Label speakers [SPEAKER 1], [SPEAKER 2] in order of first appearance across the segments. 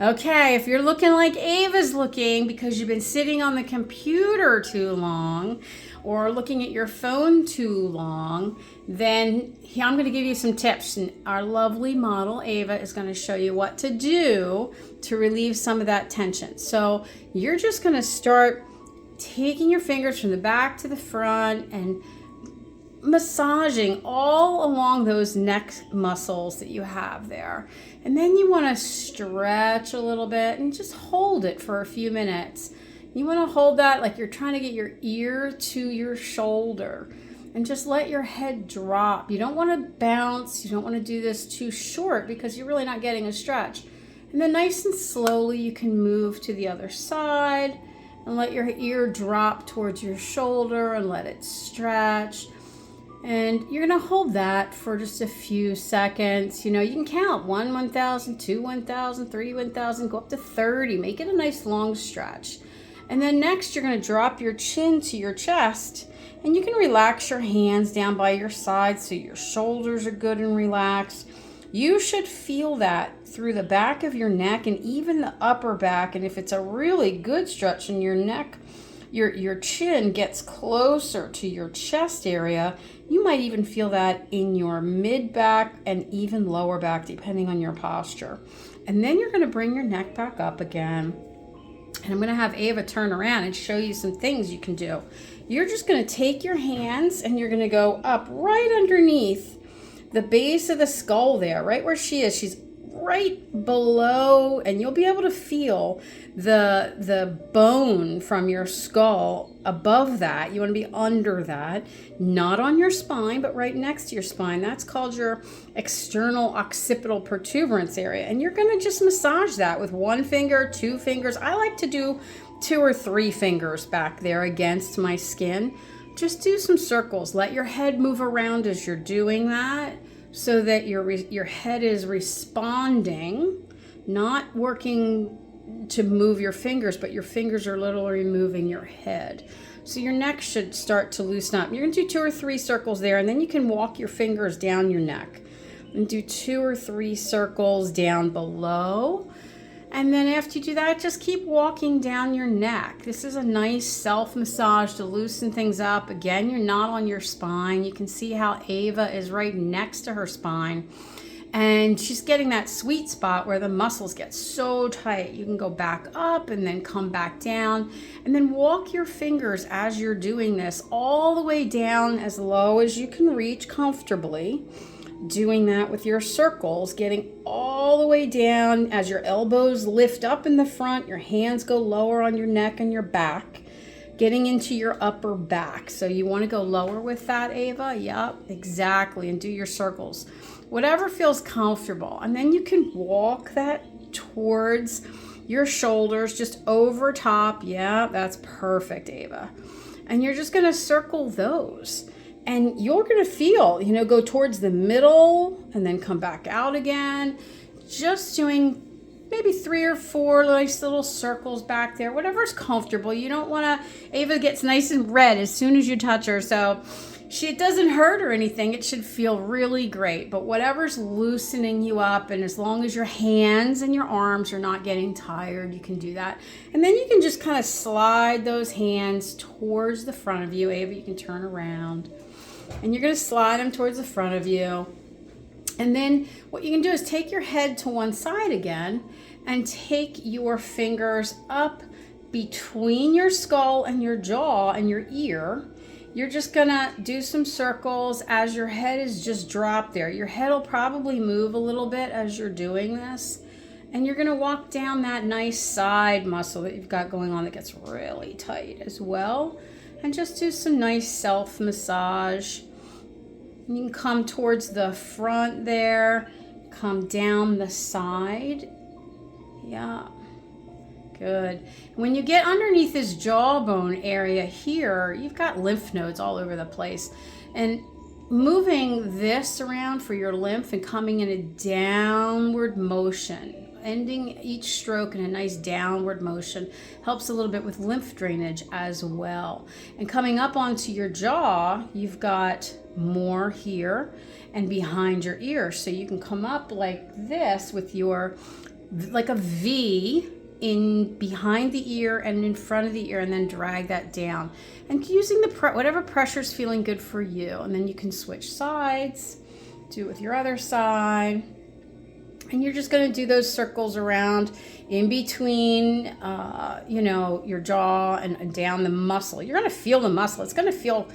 [SPEAKER 1] Okay, if you're looking like Ava's looking because you've been sitting on the computer too long or looking at your phone too long, then I'm going to give you some tips. And our lovely model, Ava, is going to show you what to do to relieve some of that tension. So you're just going to start taking your fingers from the back to the front and massaging all along those neck muscles that you have there. And then you want to stretch a little bit and just hold it for a few minutes. You want to hold that like you're trying to get your ear to your shoulder and just let your head drop. You don't want to bounce. You don't want to do this too short because you're really not getting a stretch. And then nice and slowly you can move to the other side and let your ear drop towards your shoulder and let it stretch. And you're going to hold that for just a few seconds. You know, you can count 1, 1,000, 2, 1,000, 3, 1,000, go up to 30. Make it a nice long stretch. And then next, you're going to drop your chin to your chest. And you can relax your hands down by your sides so your shoulders are good and relaxed. You should feel that through the back of your neck and even the upper back. And if it's a really good stretch in your neck, your chin gets closer to your chest area. You might even feel that in your mid back and even lower back, depending on your posture. And then you're going to bring your neck back up again. And I'm going to have Ava turn around and show you some things you can do. You're just going to take your hands and you're going to go up right underneath the base of the skull there, right where she is. She's right below, and you'll be able to feel the bone from your skull above that. You want to be under that, not on your spine, but right next to your spine. That's called your external occipital protuberance area. And you're going to just massage that with 1 finger, 2 fingers. I like to do 2 or 3 fingers back there against my skin. Just do some circles. Let your head move around as you're doing that, so that your head is responding, not working to move your fingers, but your fingers are literally moving your head. So your neck should start to loosen up. You're going to do 2 or 3 circles there, and then you can walk your fingers down your neck and do 2 or 3 circles down below. And then after you do that, just keep walking down your neck. This is a nice self-massage to loosen things up. Again, you're not on your spine. You can see how Ava is right next to her spine. And she's getting that sweet spot where the muscles get so tight. You can go back up and then come back down. And then walk your fingers as you're doing this all the way down as low as you can reach comfortably. Doing that with your circles, getting all the way down as your elbows lift up in the front, your hands go lower on your neck and your back, getting into your upper back. So you want to go lower with that, Ava? Yep, exactly. And do your circles. Whatever feels comfortable. And then you can walk that towards your shoulders, just over top. Yeah, that's perfect, Ava. And you're just going to circle those. And you're going to feel, go towards the middle and then come back out again. Just doing maybe 3 or 4 nice little circles back there, whatever's comfortable. You don't want to, Ava gets nice and red as soon as you touch her. So it doesn't hurt or anything. It should feel really great. But whatever's loosening you up, and as long as your hands and your arms are not getting tired, you can do that. And then you can just kind of slide those hands towards the front of you. Ava, you can turn around. And you're going to slide them towards the front of you. And then what you can do is take your head to one side again and take your fingers up between your skull and your jaw and your ear. You're just going to do some circles as your head is just dropped there. Your head will probably move a little bit as you're doing this. And you're going to walk down that nice side muscle that you've got going on that gets really tight as well. And just do some nice self-massage. You can come towards the front there, come down the side. Yeah, good. When you get underneath this jawbone area here, you've got lymph nodes all over the place. And moving this around for your lymph and coming in a downward motion, ending each stroke in a nice downward motion, helps a little bit with lymph drainage as well. And coming up onto your jaw, you've got more here and behind your ear. So you can come up like this with your like a V in behind the ear and in front of the ear, and then drag that down. And using the whatever pressure is feeling good for you. And then you can switch sides, do it with your other side. And you're just going to do those circles around in between, your jaw and down the muscle. You're going to feel the muscle. It's going to feel,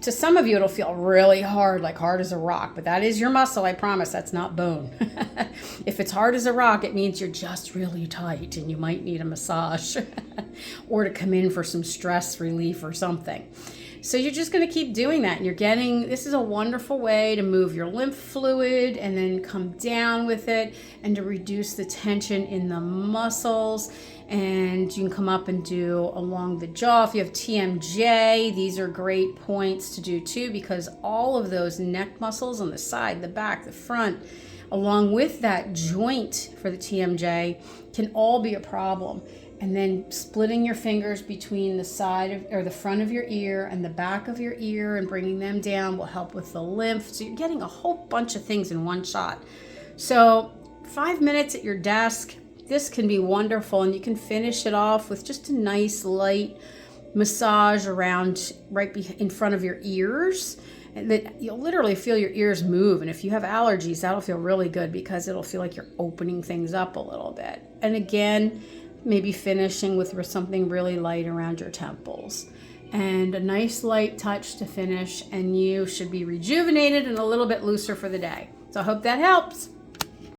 [SPEAKER 1] to some of you, it'll feel really hard, like hard as a rock. But that is your muscle, I promise. That's not bone. If it's hard as a rock, it means you're just really tight and you might need a massage or to come in for some stress relief or something. So you're just going to keep doing that. And this is a wonderful way to move your lymph fluid and then come down with it and to reduce the tension in the muscles. And you can come up and do along the jaw. If you have TMJ, these are great points to do too, because all of those neck muscles on the side, the back, the front, along with that joint for the TMJ, can all be a problem. And then splitting your fingers between the side or the front of your ear and the back of your ear and bringing them down will help with the lymph. So you're getting a whole bunch of things in one shot. So 5 minutes at your desk, this can be wonderful. And you can finish it off with just a nice light massage around right in front of your ears. And that you'll literally feel your ears move. And if you have allergies, that'll feel really good because it'll feel like you're opening things up a little bit. And again, maybe finishing with something really light around your temples. And a nice light touch to finish, and you should be rejuvenated and a little bit looser for the day. So I hope that helps.